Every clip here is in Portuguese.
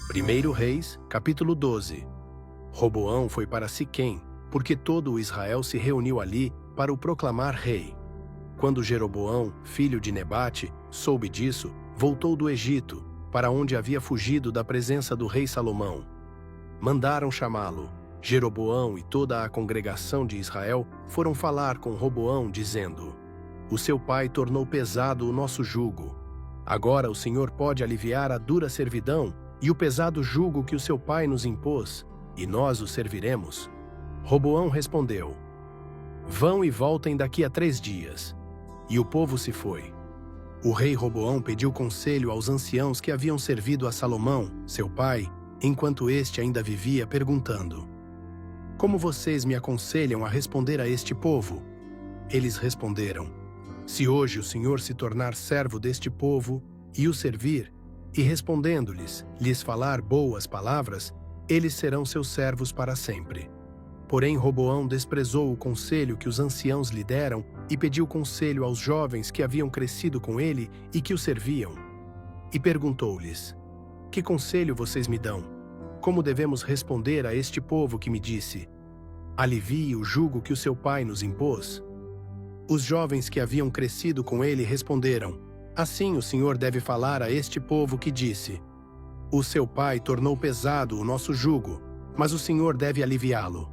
1 Reis, capítulo 12. Roboão foi para Siquém, porque todo o Israel se reuniu ali para o proclamar rei. Quando Jeroboão, filho de Nebate, soube disso, voltou do Egito, para onde havia fugido da presença do rei Salomão. Mandaram chamá-lo. Jeroboão e toda a congregação de Israel foram falar com Roboão, dizendo: O seu pai tornou pesado o nosso jugo. Agora o Senhor pode aliviar a dura servidão e o pesado jugo que o seu pai nos impôs, e nós o serviremos. Roboão respondeu: Vão e voltem daqui a 3 dias. E o povo se foi. O rei Roboão pediu conselho aos anciãos que haviam servido a Salomão, seu pai, enquanto este ainda vivia, perguntando: Como vocês me aconselham a responder a este povo? Eles responderam: Se hoje o Senhor se tornar servo deste povo e o servir, e respondendo-lhes, lhes falar boas palavras, eles serão seus servos para sempre. Porém Roboão desprezou o conselho que os anciãos lhe deram e pediu conselho aos jovens que haviam crescido com ele e que o serviam. E perguntou-lhes: Que conselho vocês me dão? Como devemos responder a este povo que me disse: Alivie o jugo que o seu pai nos impôs? Os jovens que haviam crescido com ele responderam: Assim o Senhor deve falar a este povo que disse: O seu pai tornou pesado o nosso jugo, mas o Senhor deve aliviá-lo.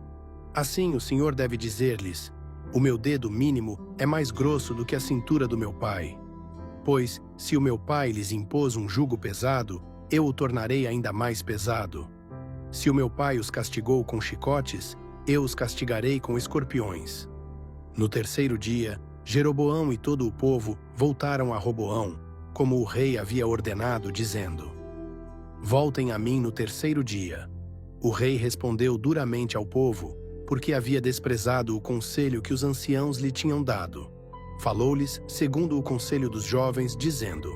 Assim o Senhor deve dizer-lhes: O meu dedo mínimo é mais grosso do que a cintura do meu pai. Pois, se o meu pai lhes impôs um jugo pesado, eu o tornarei ainda mais pesado. Se o meu pai os castigou com chicotes, eu os castigarei com escorpiões. No 3º dia, Jeroboão e todo o povo voltaram a Roboão, como o rei havia ordenado, dizendo: Voltem a mim no 3º dia. O rei respondeu duramente ao povo, porque havia desprezado o conselho que os anciãos lhe tinham dado. Falou-lhes segundo o conselho dos jovens, dizendo: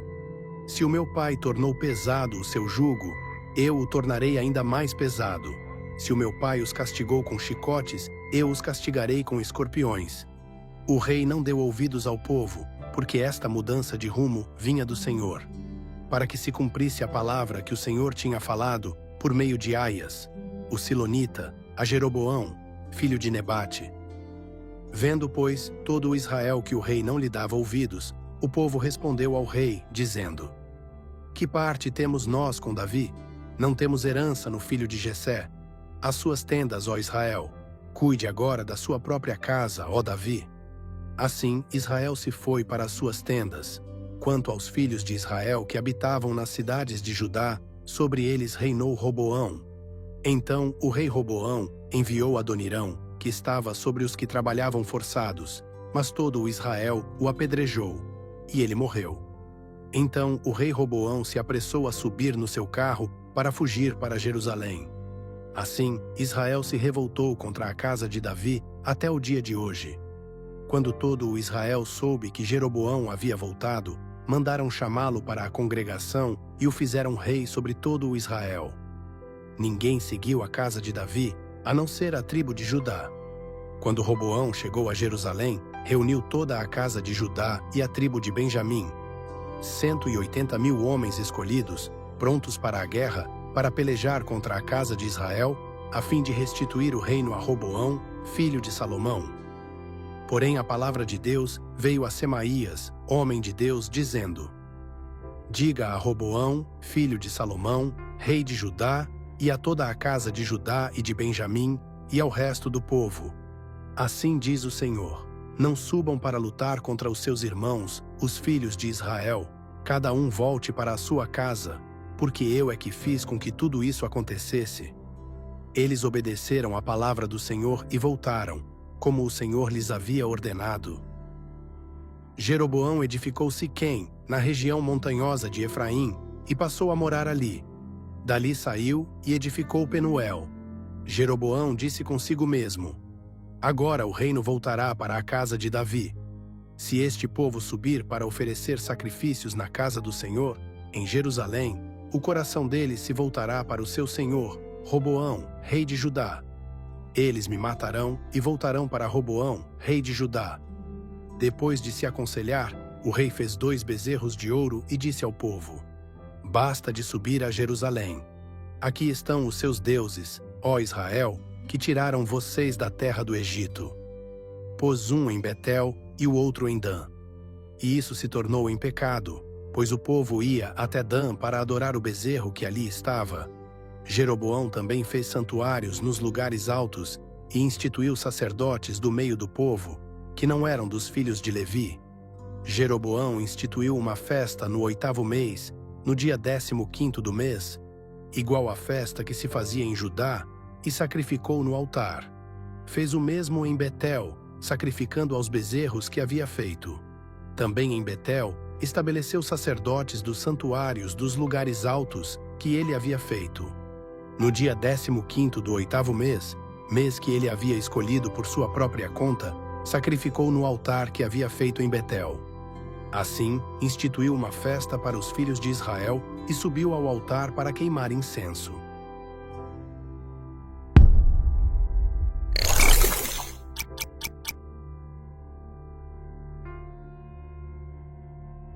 Se o meu pai tornou pesado o seu jugo, eu o tornarei ainda mais pesado. Se o meu pai os castigou com chicotes, eu os castigarei com escorpiões. O rei não deu ouvidos ao povo, porque esta mudança de rumo vinha do Senhor, para que se cumprisse a palavra que o Senhor tinha falado por meio de Aias, o Silonita, a Jeroboão, filho de Nebate. Vendo, pois, todo o Israel que o rei não lhe dava ouvidos, o povo respondeu ao rei, dizendo: Que parte temos nós com Davi? Não temos herança no filho de Jessé. As suas tendas, ó Israel, cuide agora da sua própria casa, ó Davi. Assim, Israel se foi para as suas tendas. Quanto aos filhos de Israel que habitavam nas cidades de Judá, sobre eles reinou Roboão. Então o rei Roboão enviou Adonirão, que estava sobre os que trabalhavam forçados, mas todo o Israel o apedrejou, e ele morreu. Então o rei Roboão se apressou a subir no seu carro para fugir para Jerusalém. Assim, Israel se revoltou contra a casa de Davi até o dia de hoje. Quando todo o Israel soube que Jeroboão havia voltado, mandaram chamá-lo para a congregação e o fizeram rei sobre todo o Israel. Ninguém seguiu a casa de Davi, a não ser a tribo de Judá. Quando Roboão chegou a Jerusalém, reuniu toda a casa de Judá e a tribo de Benjamim, 180.000 homens escolhidos, prontos para a guerra, para pelejar contra a casa de Israel, a fim de restituir o reino a Roboão, filho de Salomão. Porém a palavra de Deus veio a Semaías, homem de Deus, dizendo: Diga a Roboão, filho de Salomão, rei de Judá, e a toda a casa de Judá e de Benjamim, e ao resto do povo: Assim diz o Senhor: Não subam para lutar contra os seus irmãos, os filhos de Israel. Cada um volte para a sua casa, porque eu é que fiz com que tudo isso acontecesse. Eles obedeceram à palavra do Senhor e voltaram, como o Senhor lhes havia ordenado. Jeroboão edificou Siquém, na região montanhosa de Efraim, e passou a morar ali. Dali saiu e edificou Penuel. Jeroboão disse consigo mesmo: Agora o reino voltará para a casa de Davi. Se este povo subir para oferecer sacrifícios na casa do Senhor, em Jerusalém, o coração deles se voltará para o seu senhor, Roboão, rei de Judá. Eles me matarão e voltarão para Roboão, rei de Judá. Depois de se aconselhar, o rei fez 2 bezerros de ouro e disse ao povo: Basta de subir a Jerusalém. Aqui estão os seus deuses, ó Israel, que tiraram vocês da terra do Egito. Pôs um em Betel e o outro em Dan. E isso se tornou em pecado, pois o povo ia até Dan para adorar o bezerro que ali estava. Jeroboão também fez santuários nos lugares altos e instituiu sacerdotes do meio do povo, que não eram dos filhos de Levi. Jeroboão instituiu uma festa no 8º mês, no dia 15º do mês, igual à festa que se fazia em Judá, e sacrificou no altar. Fez o mesmo em Betel, sacrificando aos bezerros que havia feito. Também em Betel, estabeleceu sacerdotes dos santuários dos lugares altos que ele havia feito. No dia 15º do 8º mês, mês que ele havia escolhido por sua própria conta, sacrificou no altar que havia feito em Betel. Assim, instituiu uma festa para os filhos de Israel e subiu ao altar para queimar incenso.